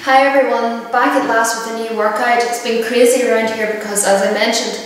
Hi everyone, back at last with a new workout. It's been crazy around here because, as I mentioned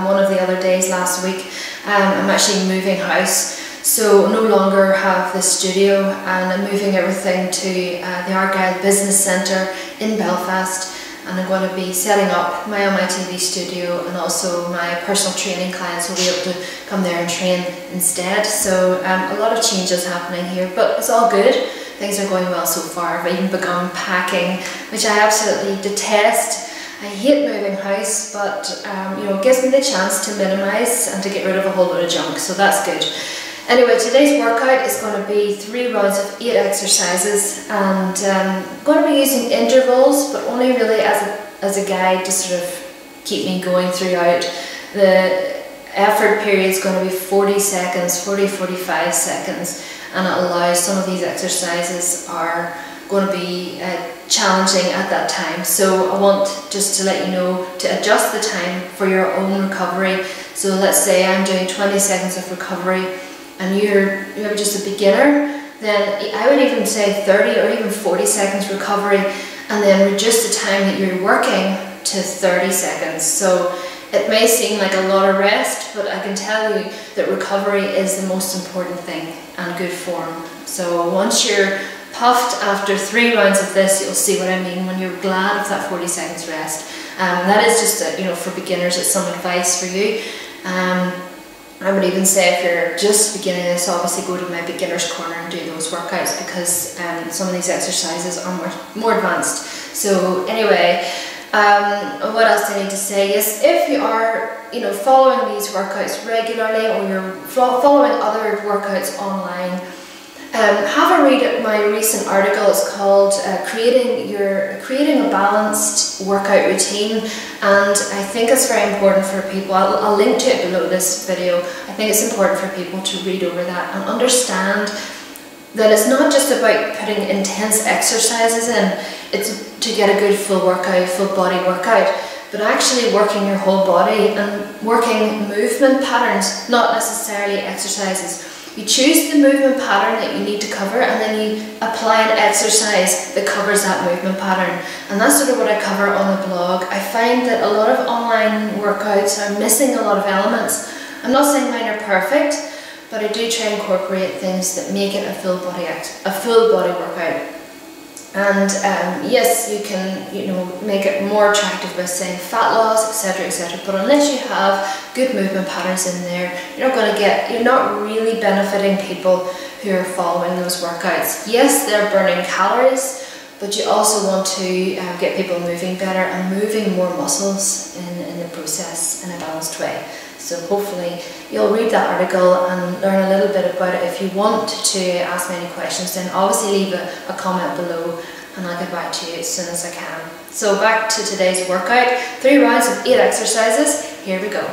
one of the other days last week, I'm actually moving house. So no longer have the studio, and I'm moving everything to the Argyle Business Centre in Belfast, and I'm going to be setting up my on my TV studio, and also my personal training clients will be able to come there and train instead. So a lot of changes happening here, but it's all good. Things are going well so far. I've even begun packing, which I absolutely detest. I hate moving house, but you know, it gives me the chance to minimise and to get rid of a whole load of junk, so that's good. Anyway, today's workout is going to be 3 rounds of 8 exercises, and I'm going to be using intervals, but only really as a guide to sort of keep me going throughout. The effort period is going to be 40 seconds, 45 seconds, and it allows some of these exercises are going to be challenging at that time. So I want just to let you know to adjust the time for your own recovery. So let's say I'm doing 20 seconds of recovery and you're just a beginner, then I would even say 30 or even 40 seconds recovery, and then reduce the time that you're working to 30 seconds. So it may seem like a lot of rest, but I can tell you that recovery is the most important thing, and good form. So once you're puffed after 3 rounds of this, you'll see what I mean when you're glad of that 40 seconds rest. That is just for beginners, it's some advice for you. I would even say if you're just beginning this, obviously go to my beginner's corner and do those workouts, because some of these exercises are more advanced. So anyway, what else do I need to say? Yes, if you are following these workouts regularly, or you're following other workouts online, have a read at my recent article. It's called creating a balanced workout routine, and I think it's very important for people. I'll link to it below this video. I think it's important for people to read over that and understand that it's not just about putting intense exercises in. It's to get a good full workout, full body workout, but actually working your whole body and working movement patterns, not necessarily exercises. You choose the movement pattern that you need to cover, and then you apply an exercise that covers that movement pattern. And that's sort of what I cover on the blog. I find that a lot of online workouts are missing a lot of elements. I'm not saying mine are perfect, but I do try and incorporate things that make it a full body workout. And yes, you can make it more attractive by saying fat loss, etc., etc. But unless you have good movement patterns in there, you're not really benefiting people who are following those workouts. Yes, they're burning calories, but you also want to get people moving better and moving more muscles in the process in a balanced way. So hopefully you'll read that article and learn a little bit about it. If you want to ask me any questions, then obviously leave a comment below and I'll get back to you as soon as I can. So back to today's workout, 3 rounds of 8 exercises. Here we go.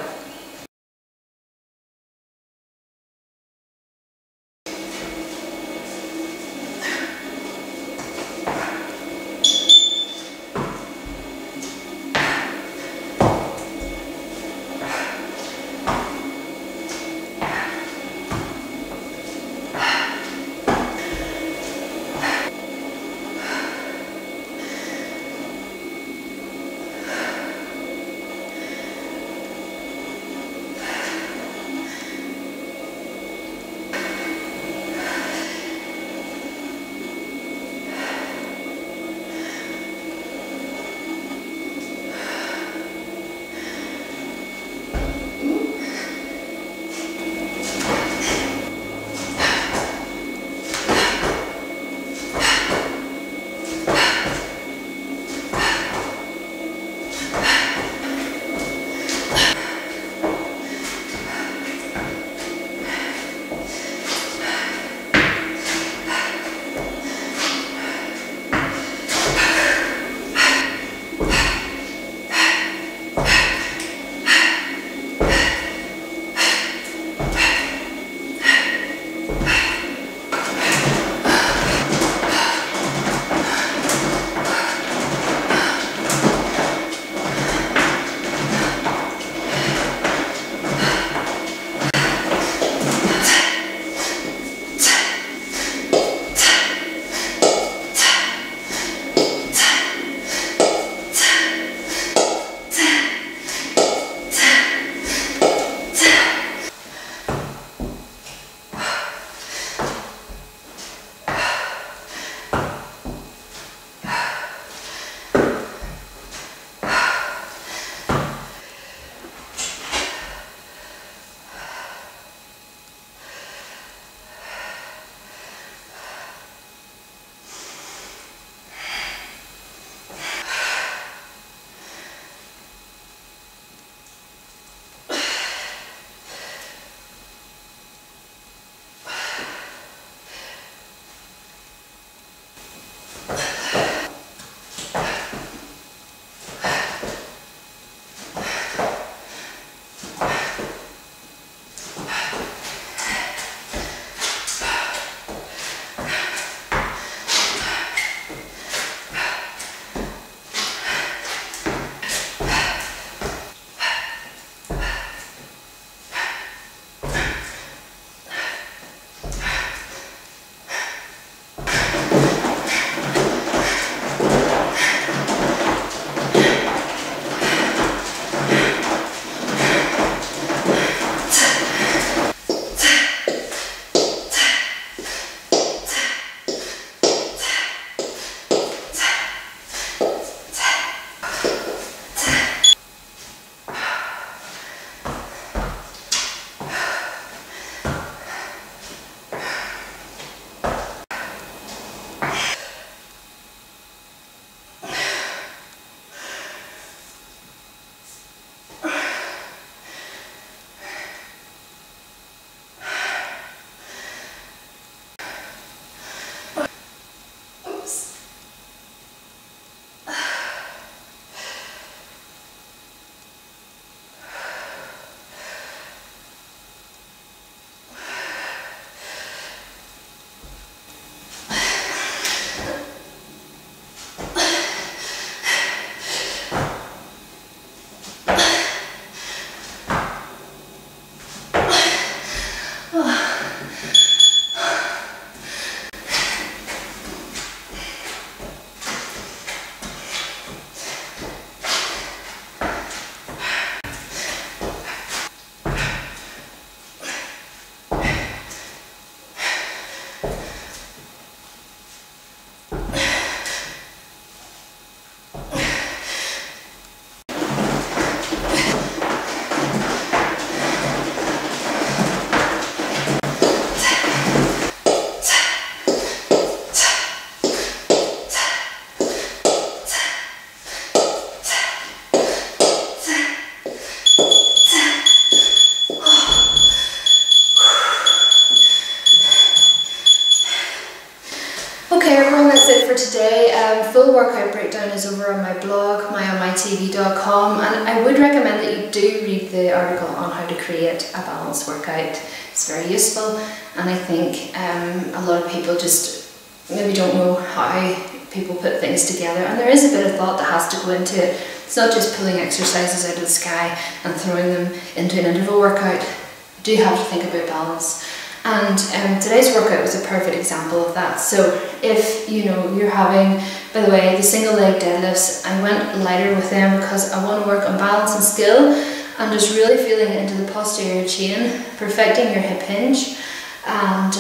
full workout breakdown is over on my blog, myonmytv.com, and I would recommend that you do read the article on how to create a balanced workout. It's very useful, and I think a lot of people just maybe don't know how people put things together, and there is a bit of thought that has to go into it. It's not just pulling exercises out of the sky and throwing them into an interval workout. You do have to think about balance. And today's workout was a perfect example of that. So if you're having, by the way, the single leg deadlifts, I went lighter with them because I want to work on balance and skill and just really feeling into the posterior chain, perfecting your hip hinge. And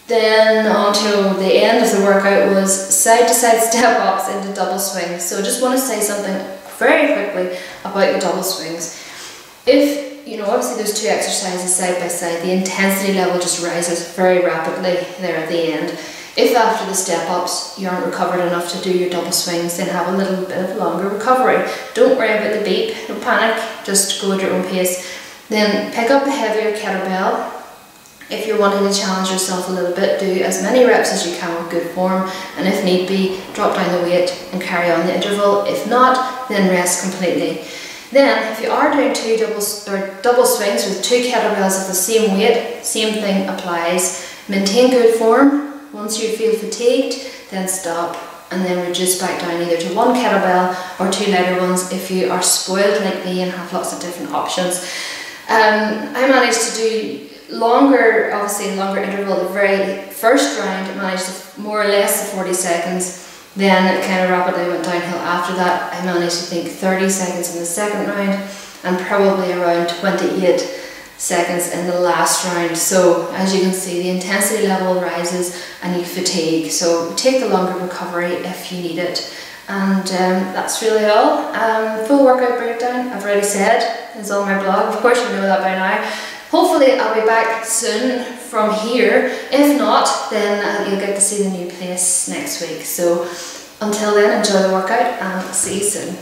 then onto the end of the workout was side to side step ups into double swings. So I just want to say something very quickly about the double swings. If obviously there's two exercises side by side, the intensity level just rises very rapidly there at the end. If after the step ups you aren't recovered enough to do your double swings, then have a little bit of longer recovery. Don't worry about the beep, no panic, just go at your own pace. Then pick up a heavier kettlebell. If you're wanting to challenge yourself a little bit, do as many reps as you can with good form, and if need be, drop down the weight and carry on the interval. If not, then rest completely. Then, if you are doing double swings with two kettlebells of the same weight, same thing applies. Maintain good form. Once you feel fatigued, then stop, and then reduce back down either to one kettlebell or two lighter ones if you are spoiled like me and have lots of different options. I managed to do longer interval. The very first round, I managed to more or less the 40 seconds. Then it kind of rapidly went downhill after that. I managed to think 30 seconds in the second round and probably around 28 seconds in the last round. So as you can see, the intensity level rises and you fatigue. So take the longer recovery if you need it. And that's really all. Full workout breakdown, I've already said, is on my blog. Of course you know that by now. Hopefully I'll be back soon from here. If not, then you'll get to see the new place next week. So until then, enjoy the workout and see you soon.